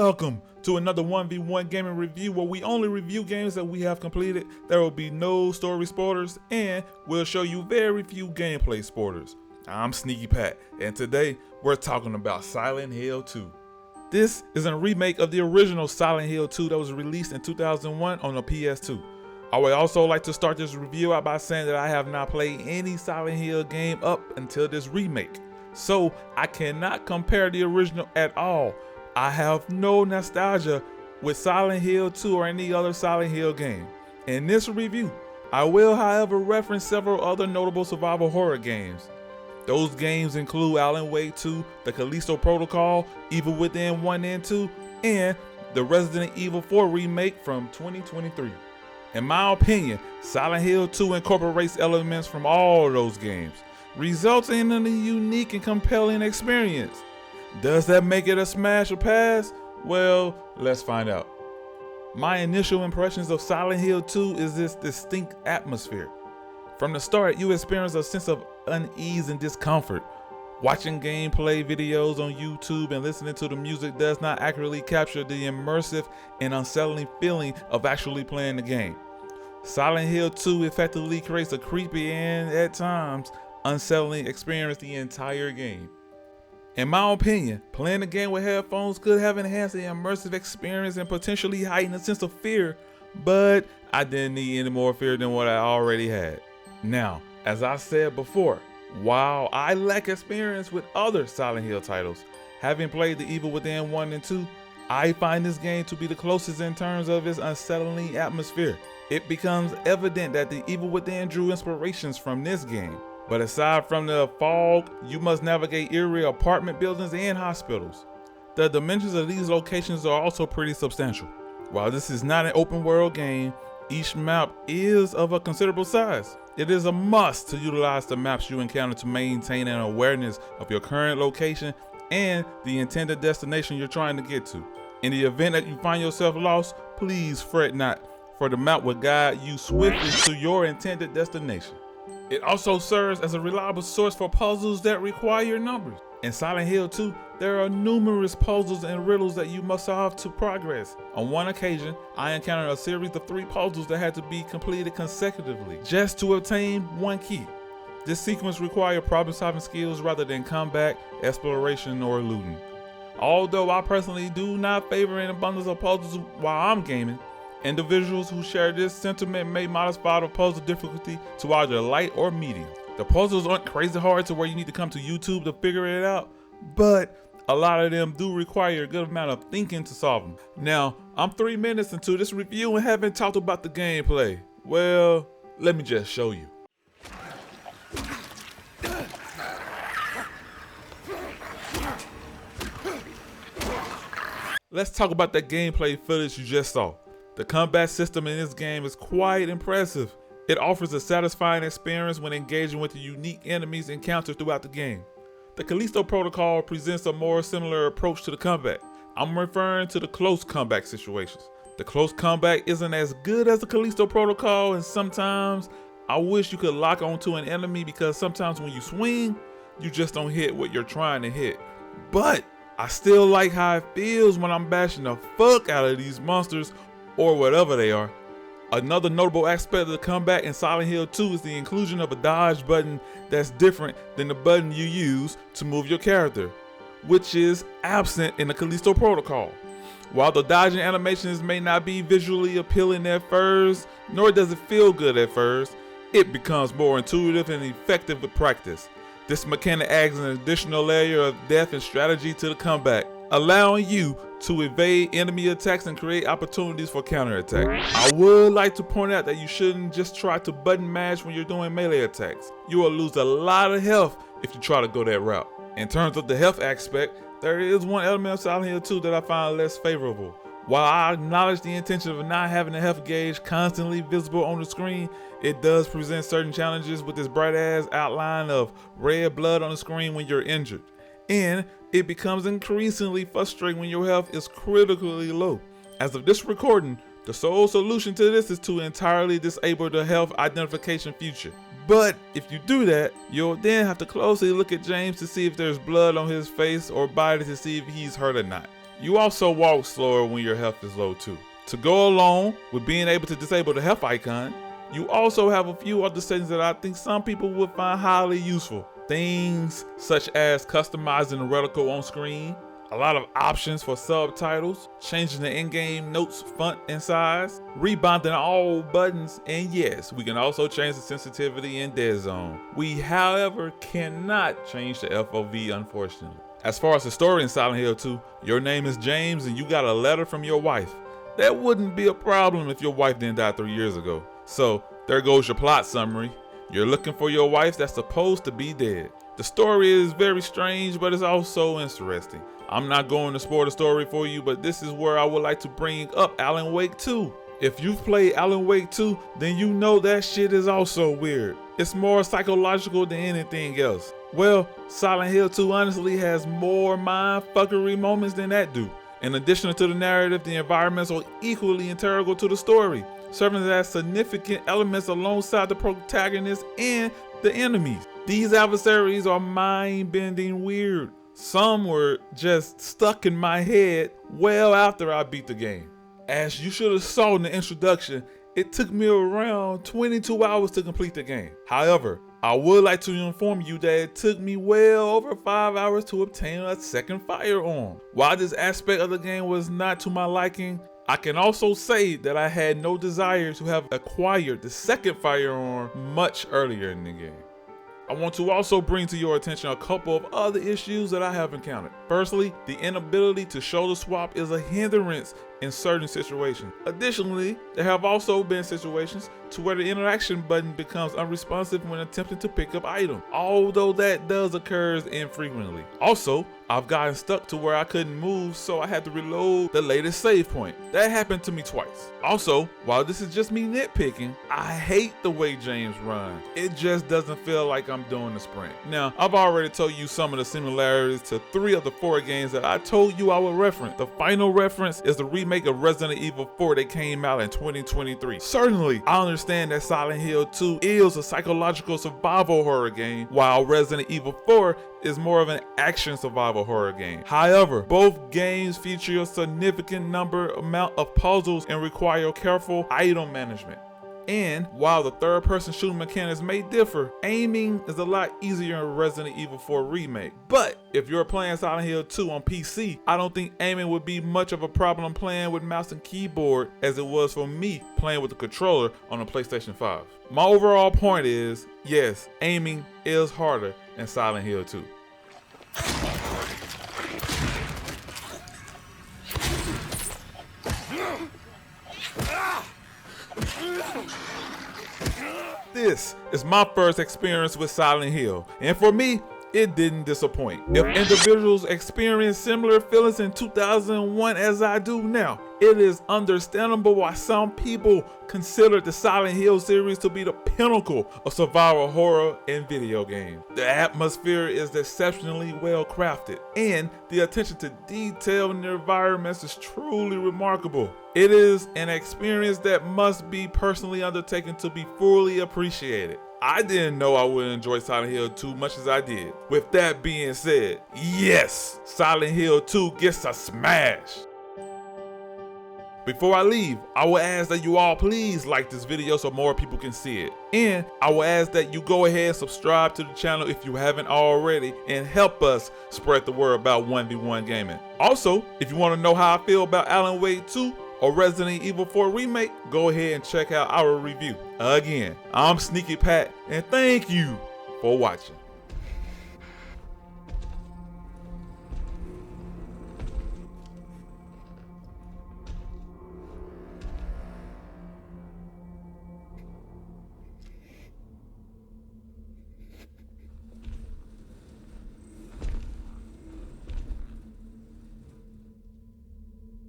Welcome to another 1v1 gaming review where we only review games that we have completed. There will be no story spoilers and we'll show you very few gameplay spoilers. I'm Sneaky Pat and today we're talking about Silent Hill 2. This is a remake of the original Silent Hill 2 that was released in 2001 on the PS2. I would also like to start this review out by saying that I have not played any Silent Hill game up until this remake, so I cannot compare the original at all. I have no nostalgia with Silent Hill 2 or any other Silent Hill game. In this review, I will however reference several other notable survival horror games. Those games include Alan Wake 2, The Callisto Protocol, Evil Within 1 and 2, and the Resident Evil 4 remake from 2023. In my opinion, Silent Hill 2 incorporates elements from all those games, resulting in a unique and compelling experience. Does that make it a smash or pass? Well, let's find out. My initial impressions of Silent Hill 2 is this distinct atmosphere. From the start, you experience a sense of unease and discomfort. Watching gameplay videos on YouTube and listening to the music does not accurately capture the immersive and unsettling feeling of actually playing the game. Silent Hill 2 effectively creates a creepy and, at times, unsettling experience the entire game. In my opinion, playing the game with headphones could have enhanced the immersive experience and potentially heightened a sense of fear, but I didn't need any more fear than what I already had. Now, as I said before, while I lack experience with other Silent Hill titles, having played the Evil Within 1 and 2, I find this game to be the closest in terms of its unsettling atmosphere. It becomes evident that the Evil Within drew inspirations from this game. But aside from the fog, you must navigate eerie apartment buildings and hospitals. The dimensions of these locations are also pretty substantial. While this is not an open world game, each map is of a considerable size. It is a must to utilize the maps you encounter to maintain an awareness of your current location and the intended destination you're trying to get to. In the event that you find yourself lost, please fret not, for the map will guide you swiftly to your intended destination. It also serves as a reliable source for puzzles that require numbers. In Silent Hill 2, there are numerous puzzles and riddles that you must solve to progress. On one occasion, I encountered a series of 3 puzzles that had to be completed consecutively just to obtain one key. This sequence required problem-solving skills rather than combat, exploration, or looting. Although I personally do not favor an abundance of puzzles while I'm gaming, individuals who share this sentiment may modify the puzzle difficulty to either light or medium. The puzzles aren't crazy hard to where you need to come to YouTube to figure it out, but a lot of them do require a good amount of thinking to solve them. Now, I'm 3 minutes into this review and haven't talked about the gameplay. Well, let me just show you. Let's talk about that gameplay footage you just saw. The combat system in this game is quite impressive. It offers a satisfying experience when engaging with the unique enemies encountered throughout the game. The Callisto Protocol presents a more similar approach to the combat. I'm referring to the close combat situations. The close combat isn't as good as the Callisto Protocol, and sometimes I wish you could lock onto an enemy because sometimes when you swing, you just don't hit what you're trying to hit. But I still like how it feels when I'm bashing the fuck out of these monsters or whatever they are. Another notable aspect of the combat in Silent Hill 2 is the inclusion of a dodge button that's different than the button you use to move your character, which is absent in the Callisto Protocol. While the dodging animations may not be visually appealing at first, nor does it feel good at first, it becomes more intuitive and effective with practice. This mechanic adds an additional layer of depth and strategy to the combat, allowing you to evade enemy attacks and create opportunities for counterattack. I would like to point out that you shouldn't just try to button mash when you're doing melee attacks. You will lose a lot of health if you try to go that route. In terms of the health aspect, there is one element of Silent Hill 2 that I find less favorable. While I acknowledge the intention of not having the health gauge constantly visible on the screen, it does present certain challenges with this bright ass outline of red blood on the screen when you're injured. And it becomes increasingly frustrating when your health is critically low. As of this recording, the sole solution to this is to entirely disable the health identification feature. But if you do that, you'll then have to closely look at James to see if there's blood on his face or body to see if he's hurt or not. You also walk slower when your health is low too. To go along with being able to disable the health icon, you also have a few other settings that I think some people would find highly useful. Things such as customizing the reticle on screen, a lot of options for subtitles, changing the in-game notes font and size, rebinding all buttons, and yes, we can also change the sensitivity in dead zone. We, however, cannot change the FOV, unfortunately. As far as the story in Silent Hill 2, your name is James and you got a letter from your wife. That wouldn't be a problem if your wife didn't die 3 years ago. So there goes your plot summary. You're looking for your wife that's supposed to be dead. The story is very strange, but it's also interesting. I'm not going to spoil the story for you, but this is where I would like to bring up Alan Wake 2. If you've played Alan Wake 2, then you know that shit is also weird. It's more psychological than anything else. Well, Silent Hill 2 honestly has more mindfuckery moments than that do. In addition to the narrative, the environments are equally integral to the story, serving as significant elements alongside the protagonist and the enemies. These adversaries are mind-bending weird. Some were just stuck in my head well after I beat the game. As you should have saw in the introduction, it took me around 22 hours to complete the game. However, I would like to inform you that it took me well over 5 hours to obtain a second firearm. While this aspect of the game was not to my liking, I can also say that I had no desire to have acquired the second firearm much earlier in the game. I want to also bring to your attention a couple of other issues that I have encountered. Firstly, the inability to shoulder swap is a hindrance in certain situations. Additionally, there have also been situations to where the interaction button becomes unresponsive when attempting to pick up items, although that does occur infrequently. Also, I've gotten stuck to where I couldn't move, so I had to reload the latest save point. That happened to me twice. Also, while this is just me nitpicking, I hate the way James runs. It just doesn't feel like I'm doing the sprint. Now, I've already told you some of the similarities to 3 of the 4 games that I told you I would reference. The final reference is the remake of Resident Evil 4 that came out in 2023. Certainly, I understand that Silent Hill 2 is a psychological survival horror game, while Resident Evil 4 is more of an action survival horror game. However, both games feature a significant amount of puzzles and require careful item management. And while the third-person shooting mechanics may differ, aiming is a lot easier in Resident Evil 4 Remake. But if you're playing Silent Hill 2 on PC, I don't think aiming would be much of a problem playing with mouse and keyboard as it was for me playing with the controller on the PlayStation 5. My overall point is, yes, aiming is harder in Silent Hill 2. This is my first experience with Silent Hill, and for me, it didn't disappoint. If individuals experience similar feelings in 2001 as I do now, it is understandable why some people consider the Silent Hill series to be the pinnacle of survival horror in video games. The atmosphere is exceptionally well crafted, and the attention to detail in the environments is truly remarkable. It is an experience that must be personally undertaken to be fully appreciated. I didn't know I would enjoy Silent Hill 2 much as I did. With that being said, yes, Silent Hill 2 gets a smash. Before I leave, I will ask that you all please like this video so more people can see it. And I will ask that you go ahead and subscribe to the channel if you haven't already and help us spread the word about 1v1 gaming. Also, if you want to know how I feel about Alan Wake 2 or Resident Evil 4 Remake, go ahead and check out our review. Again, I'm Sneaky Pat, and thank you for watching.